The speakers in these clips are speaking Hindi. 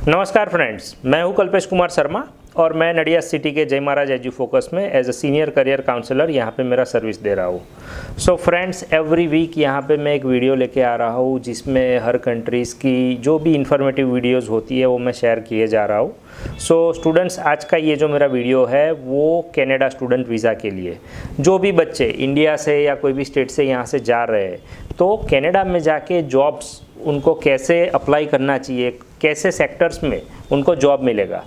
नमस्कार फ्रेंड्स, मैं हूं कल्पेश कुमार शर्मा और मैं नडिया सिटी के जय महाराज एजू फोकस में as a senior career counsellor यहां पे मेरा सर्विस दे रहा हूं। सो फ्रेंड्स, एवरी वीक यहां पे मैं एक वीडियो लेके आ रहा हूं जिसमें हर कंट्रीज़ की जो भी इंफॉर्मेटिव वीडियोस होती है वो मैं शेयर किए जा रहा हूं। सो स्टूडेंट्स, आज का ये जो मेरा वीडियो है वो कनाडा स्टूडेंट वीज़ा के लिए। जो भी बच्चे इंडिया से या कोई भी स्टेट से यहाँ से जा रहे हैं तो कनाडा में जाके जॉब्स उनको कैसे अप्लाई करना चाहिए, कैसे सेक्टर्स में उनको जॉब मिलेगा।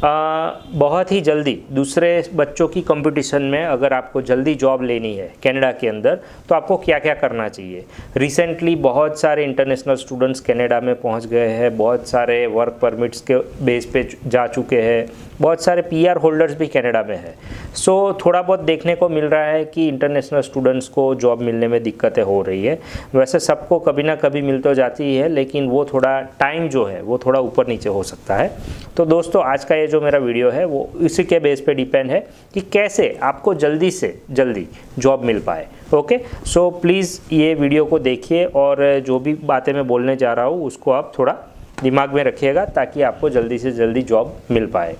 बहुत ही जल्दी दूसरे बच्चों की कंपटीशन में अगर आपको जल्दी जॉब लेनी है कनाडा के अंदर तो आपको क्या क्या करना चाहिए। रिसेंटली बहुत सारे इंटरनेशनल स्टूडेंट्स कनाडा में पहुंच गए हैं, बहुत सारे वर्क परमिट्स के बेस पे जा चुके हैं, बहुत सारे पीआर होल्डर्स भी कनाडा में हैं। सो थोड़ा बहुत देखने को मिल रहा है कि इंटरनेशनल स्टूडेंट्स को जॉब मिलने में दिक्कतें हो रही है। वैसे सबको कभी ना कभी मिल तो जाती है, लेकिन वो थोड़ा टाइम जो है वो थोड़ा ऊपर नीचे हो सकता है। तो दोस्तों, आज का ये जो मेरा वीडियो है वो इसी के बेस पे डिपेंड है कि कैसे आपको जल्दी से जल्दी जॉब मिल पाए। ओके, सो प्लीज़ ये वीडियो को देखिए और जो भी बातें मैं बोलने जा रहा हूँ उसको आप थोड़ा दिमाग में रखिएगा ताकि आपको जल्दी से जल्दी जॉब मिल पाए।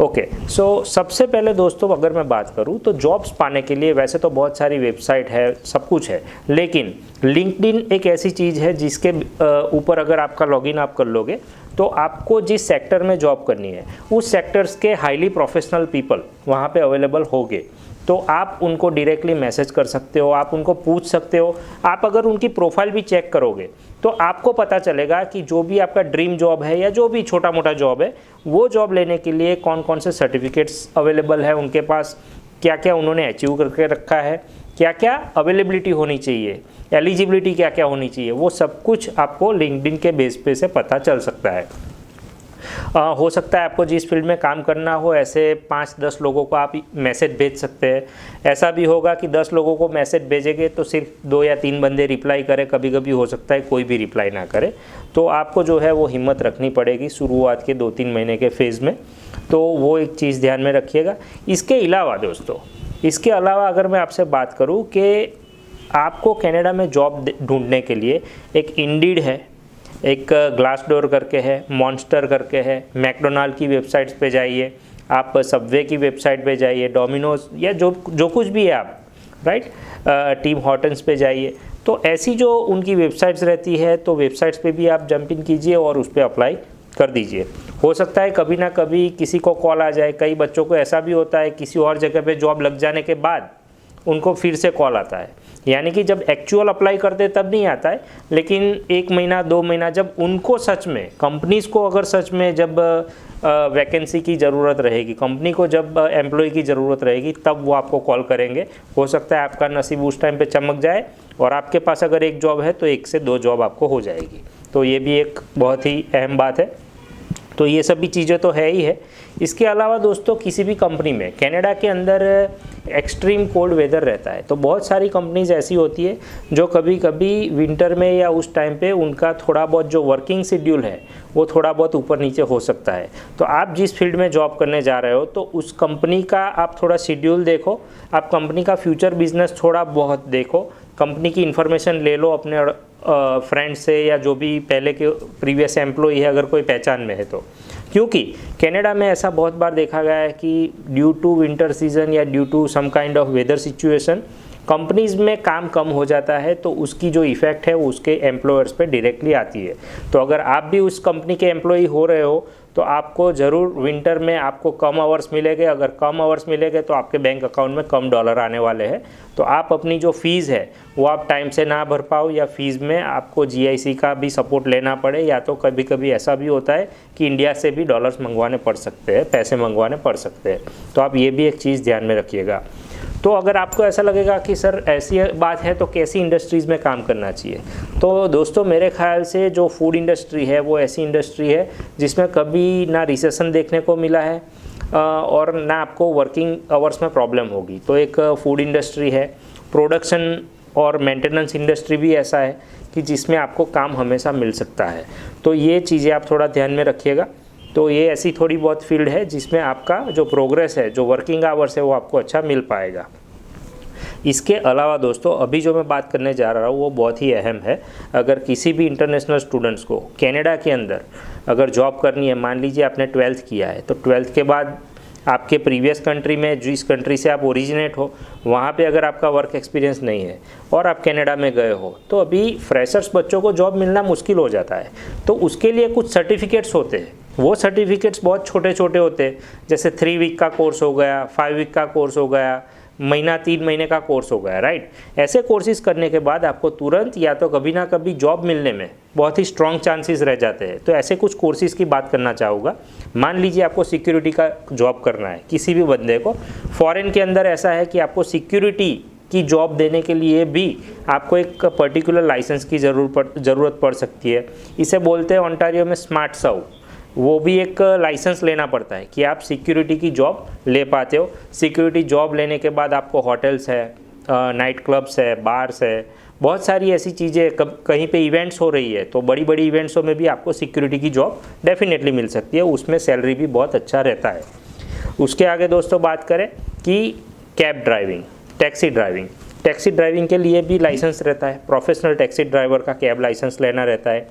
ओके, सो सबसे पहले दोस्तों अगर मैं बात करूं तो जॉब्स पाने के लिए वैसे तो बहुत सारी वेबसाइट है, सब कुछ है, लेकिन लिंक्डइन एक ऐसी चीज़ है जिसके ऊपर अगर आपका लॉगिन आप कर लोगे तो आपको जिस सेक्टर में जॉब करनी है उस सेक्टर्स के हाईली प्रोफेशनल पीपल वहाँ पे अवेलेबल होंगे। तो आप उनको डायरेक्टली मैसेज कर सकते हो, आप उनको पूछ सकते हो। आप अगर उनकी प्रोफाइल भी चेक करोगे तो आपको पता चलेगा कि जो भी आपका ड्रीम जॉब है या जो भी छोटा मोटा जॉब है वो जॉब लेने के लिए कौन कौन से सर्टिफिकेट्स अवेलेबल है उनके पास, क्या क्या उन्होंने अचीव करके रखा है, क्या क्या अवेलेबिलिटी होनी चाहिए, एलिजिबिलिटी क्या क्या होनी चाहिए, वो सब कुछ आपको लिंक्डइन के बेस पे से पता चल सकता है। हो सकता है आपको जिस फील्ड में काम करना हो ऐसे 5-10 लोगों को आप मैसेज भेज सकते हैं। ऐसा भी होगा कि 10 लोगों को मैसेज भेजेंगे तो सिर्फ 2 या 3 बंदे रिप्लाई करें, कभी कभी हो सकता है कोई भी रिप्लाई ना करे। तो आपको जो है वो हिम्मत रखनी पड़ेगी शुरुआत के 2-3 महीने के फेज़ में। तो वो एक चीज़ ध्यान में रखिएगा। इसके अलावा दोस्तों, इसके अलावा अगर मैं आपसे बात करूँ कि आपको कनाडा में जॉब ढूंढने के लिए एक इंडीड है, एक ग्लासडोर करके है, मॉन्स्टर करके है, मैकडोनाल्ड की वेबसाइट्स पे जाइए, आप सबवे की वेबसाइट पे जाइए, डोमिनोज या जो कुछ भी है आप, राइट, टीम हॉर्टन्स पे जाइए। तो ऐसी जो उनकी वेबसाइट्स रहती है तो वेबसाइट्स पे भी आप जंप इन कीजिए और उस पर अप्लाई कर दीजिए। हो सकता है कभी ना कभी किसी को कॉल आ जाए। कई बच्चों को ऐसा भी होता है किसी और जगह पे जॉब लग जाने के बाद उनको फिर से कॉल आता है, यानी कि जब एक्चुअल अप्लाई करते तब नहीं आता है, लेकिन 1 महीना 2 महीना जब उनको सच में कंपनीज़ को अगर सच में जब वैकेंसी की ज़रूरत रहेगी, कंपनी को जब एम्प्लॉय की ज़रूरत रहेगी तब वो आपको कॉल करेंगे। हो सकता है आपका नसीब उस टाइम पे चमक जाए और आपके पास अगर 1 जॉब है तो 1 से 2 जॉब आपको हो जाएगी। तो ये भी एक बहुत ही अहम बात है। तो ये सब भी चीज़ें तो है ही है। इसके अलावा दोस्तों, किसी भी कंपनी में कनाडा के अंदर एक्सट्रीम कोल्ड वेदर रहता है, तो बहुत सारी कंपनीज ऐसी होती है जो कभी कभी विंटर में या उस टाइम पे उनका थोड़ा बहुत जो वर्किंग शेड्यूल है वो थोड़ा बहुत ऊपर नीचे हो सकता है। तो आप जिस फील्ड में जॉब करने जा रहे हो तो उस कंपनी का आप थोड़ा शेड्यूल देखो, आप कंपनी का फ्यूचर बिजनेस थोड़ा बहुत देखो, कंपनी की इन्फॉर्मेशन ले लो अपने फ्रेंड से या जो भी पहले के प्रीवियस एम्प्लॉई है अगर कोई पहचान में है तो। क्योंकि कनाडा में ऐसा बहुत बार देखा गया है कि ड्यू टू विंटर सीजन या due to some kind of weather situation companies में काम कम हो जाता है, तो उसकी जो इफ़ेक्ट है वो उसके एम्प्लॉयर्स पे डायरेक्टली आती है। तो अगर आप भी उस कंपनी के एम्प्लॉई हो रहे हो तो आपको ज़रूर विंटर में आपको कम आवर्स मिलेंगे। अगर कम आवर्स मिलेंगे तो आपके बैंक अकाउंट में कम डॉलर आने वाले हैं। तो आप अपनी जो फ़ीस है वो आप टाइम से ना भर पाओ या फ़ीस में आपको GIC का भी सपोर्ट लेना पड़े, या तो कभी कभी ऐसा भी होता है कि इंडिया से भी डॉलर्स मंगवाने पड़ सकते हैं, पैसे मंगवाने पड़ सकते हैं। तो आप ये भी एक चीज़ ध्यान में रखिएगा। तो अगर आपको ऐसा लगेगा कि सर ऐसी बात है तो कैसी इंडस्ट्रीज़ में काम करना चाहिए, तो दोस्तों मेरे ख्याल से जो फूड इंडस्ट्री है वो ऐसी इंडस्ट्री है जिसमें कभी ना रिसेशन देखने को मिला है और ना आपको वर्किंग आवर्स में प्रॉब्लम होगी। तो एक फूड इंडस्ट्री है। प्रोडक्शन और मेंटेनेंस इंडस्ट्री भी ऐसा है कि जिसमें आपको काम हमेशा मिल सकता है। तो ये चीज़ें आप थोड़ा ध्यान में रखिएगा। तो ये ऐसी थोड़ी बहुत फील्ड है जिसमें आपका जो प्रोग्रेस है, जो वर्किंग आवर्स है वो आपको अच्छा मिल पाएगा। इसके अलावा दोस्तों अभी जो मैं बात करने जा रहा हूँ वो बहुत ही अहम है। अगर किसी भी इंटरनेशनल स्टूडेंट्स को कनाडा के अंदर अगर जॉब करनी है, मान लीजिए आपने 12th किया है, तो 12th के बाद आपके प्रीवियस कंट्री में जिस कंट्री से आप ओरिजिनेट हो वहाँ पे अगर आपका वर्क एक्सपीरियंस नहीं है और आप कनाडा में गए हो, तो अभी फ्रेशर्स बच्चों को जॉब मिलना मुश्किल हो जाता है। तो उसके लिए कुछ सर्टिफिकेट्स होते हैं, वो सर्टिफिकेट्स बहुत छोटे छोटे होते हैं, जैसे 3 वीक का कोर्स हो गया, 5 वीक का कोर्स हो गया, महीना 3 महीने का कोर्स हो गया, राइट। ऐसे कोर्सेज करने के बाद आपको तुरंत या तो कभी ना कभी जॉब मिलने में बहुत ही स्ट्रॉन्ग चांसेस रह जाते हैं। तो ऐसे कुछ कोर्सेज की बात करना चाहूँगा। मान लीजिए आपको सिक्योरिटी का जॉब करना है, किसी भी बंदे को फॉरेन के अंदर ऐसा है कि आपको सिक्योरिटी की जॉब देने के लिए भी आपको एक पर्टिकुलर लाइसेंस की ज़रूरत पड़ सकती है। इसे बोलते हैं ओंटारियो में स्मार्ट सर्व। वो भी एक लाइसेंस लेना पड़ता है कि आप सिक्योरिटी की जॉब ले पाते हो। सिक्योरिटी जॉब लेने के बाद आपको होटल्स है, नाइट क्लब्स है, बार्स है, बहुत सारी ऐसी चीज़ें, कहीं पे इवेंट्स हो रही है तो बड़ी बड़ी इवेंट्सों में भी आपको सिक्योरिटी की जॉब डेफिनेटली मिल सकती है। उसमें सैलरी भी बहुत अच्छा रहता है। उसके आगे दोस्तों बात करें कि कैब ड्राइविंग, टैक्सी ड्राइविंग के लिए भी लाइसेंस रहता है। प्रोफेशनल टैक्सी ड्राइवर का कैब लाइसेंस लेना रहता है।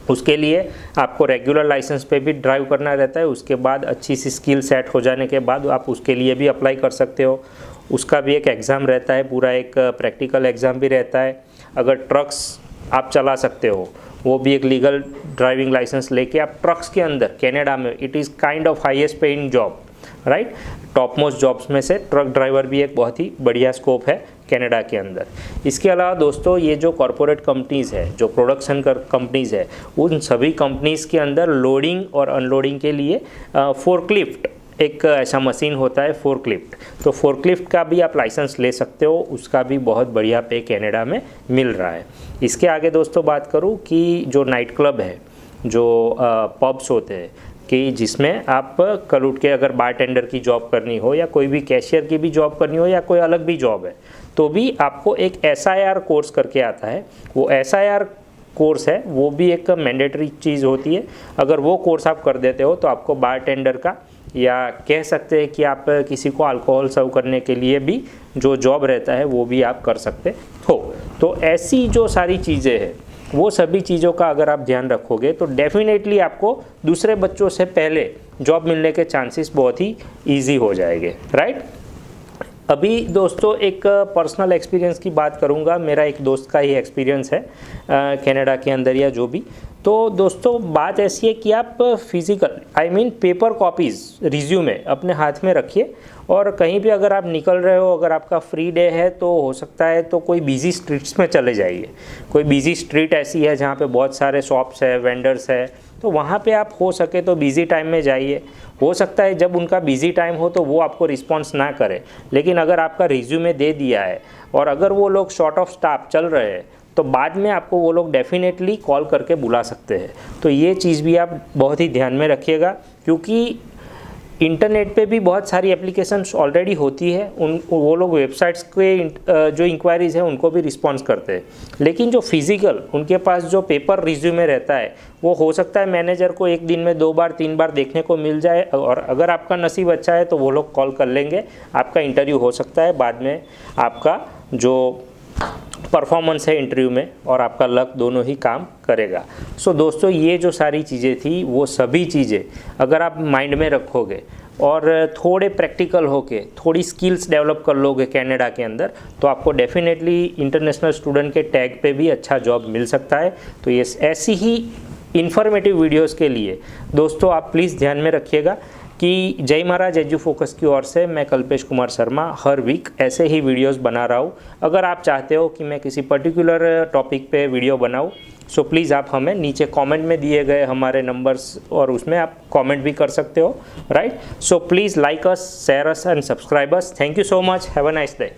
उसके लिए आपको रेगुलर लाइसेंस पे भी ड्राइव करना रहता है। उसके बाद अच्छी सी स्किल सेट हो जाने के बाद आप उसके लिए भी अप्लाई कर सकते हो। उसका भी एक एग्ज़ाम रहता है, पूरा एक प्रैक्टिकल एग्ज़ाम भी रहता है। अगर ट्रक्स आप चला सकते हो, वो भी एक लीगल ड्राइविंग लाइसेंस लेके आप ट्रक्स के अंदर कनाडा में, it is kind of highest paying job, right. Top most jobs में से ट्रक ड्राइवर भी एक बहुत ही बढ़िया स्कोप है कनाडा के अंदर। इसके अलावा दोस्तों ये जो कॉरपोरेट कंपनीज़ है, जो प्रोडक्शन कंपनीज़ है, उन सभी कंपनीज़ के अंदर लोडिंग और अनलोडिंग के लिए फोर्कलिफ्ट एक ऐसा मशीन होता है, फोर्कलिफ्ट। तो फोर्कलिफ्ट का भी आप लाइसेंस ले सकते हो, उसका भी बहुत बढ़िया पे कनाडा में मिल रहा है। इसके आगे दोस्तों बात करूँ कि जो नाइट क्लब है, जो पब्स होते हैं कि जिसमें आप कल उठ के अगर बारटेंडर की जॉब करनी हो या कोई भी कैशियर की भी जॉब करनी हो या कोई अलग भी जॉब है, तो भी आपको एक SIR कोर्स करके आता है। वो SIR कोर्स है, वो भी एक मैंडेटरी चीज़ होती है। अगर वो कोर्स आप कर देते हो तो आपको बारटेंडर का, या कह सकते हैं कि आप किसी को अल्कोहल सर्व करने के लिए भी जो जॉब रहता है वो भी आप कर सकते हो। तो ऐसी जो सारी चीज़ें हैं, वो सभी चीज़ों का अगर आप ध्यान रखोगे तो डेफिनेटली आपको दूसरे बच्चों से पहले जॉब मिलने के चांसेस बहुत ही ईजी हो जाएंगे, राइट। अभी दोस्तों एक पर्सनल एक्सपीरियंस की बात करूंगा। मेरा एक दोस्त का ही एक्सपीरियंस है कनाडा के अंदर या जो भी। तो दोस्तों बात ऐसी है कि आप फिज़िकल पेपर कॉपीज़ रिज्यूमे अपने हाथ में रखिए, और कहीं भी अगर आप निकल रहे हो, अगर आपका फ्री डे है तो हो सकता है तो कोई बिजी स्ट्रीट्स में चले जाइए। कोई बिजी स्ट्रीट ऐसी है जहाँ पे बहुत सारे शॉप्स है, वेंडर्स है, तो वहाँ पे आप हो सके तो बिज़ी टाइम में जाइए। हो सकता है जब उनका बिज़ी टाइम हो तो वो आपको रिस्पॉन्स ना करे, लेकिन अगर आपका रिज्यूमे दे दिया है और अगर वो लोग शॉर्ट ऑफ स्टाफ चल रहे हैं तो बाद में आपको वो लोग डेफिनेटली कॉल करके बुला सकते हैं। तो ये चीज़ भी आप बहुत ही ध्यान में रखिएगा, क्योंकि इंटरनेट पे भी बहुत सारी एप्लीकेशंस ऑलरेडी होती है। वो लोग वेबसाइट्स के जो इंक्वायरीज़ है उनको भी रिस्पॉन्स करते हैं, लेकिन जो फिज़िकल उनके पास जो पेपर रिज्यूमे रहता है वो हो सकता है मैनेजर को एक दिन में 2 बार 3 बार देखने को मिल जाए, और अगर आपका नसीब अच्छा है तो वो लोग कॉल कर लेंगे, आपका इंटरव्यू हो सकता है, बाद में आपका जो परफॉर्मेंस है इंटरव्यू में और आपका लक दोनों ही काम करेगा। सो दोस्तों ये जो सारी चीज़ें थी, वो सभी चीज़ें अगर आप माइंड में रखोगे और थोड़े प्रैक्टिकल होके थोड़ी स्किल्स डेवलप कर लोगे कनाडा के अंदर, तो आपको डेफिनेटली इंटरनेशनल स्टूडेंट के टैग पे भी अच्छा जॉब मिल सकता है। तो ये ऐसी ही इन्फॉर्मेटिव वीडियोस के लिए दोस्तों आप प्लीज़ ध्यान में रखिएगा कि जय महाराज एजू फोकस की ओर से मैं कल्पेश कुमार शर्मा हर वीक ऐसे ही वीडियोस बना रहा हूँ। अगर आप चाहते हो कि मैं किसी पर्टिकुलर टॉपिक पे वीडियो बनाऊँ, सो प्लीज़ आप हमें नीचे कमेंट में दिए गए हमारे नंबर्स और उसमें आप कमेंट भी कर सकते हो, right. So please like us, share us and subscribe us. Thank you so much, have a nice day.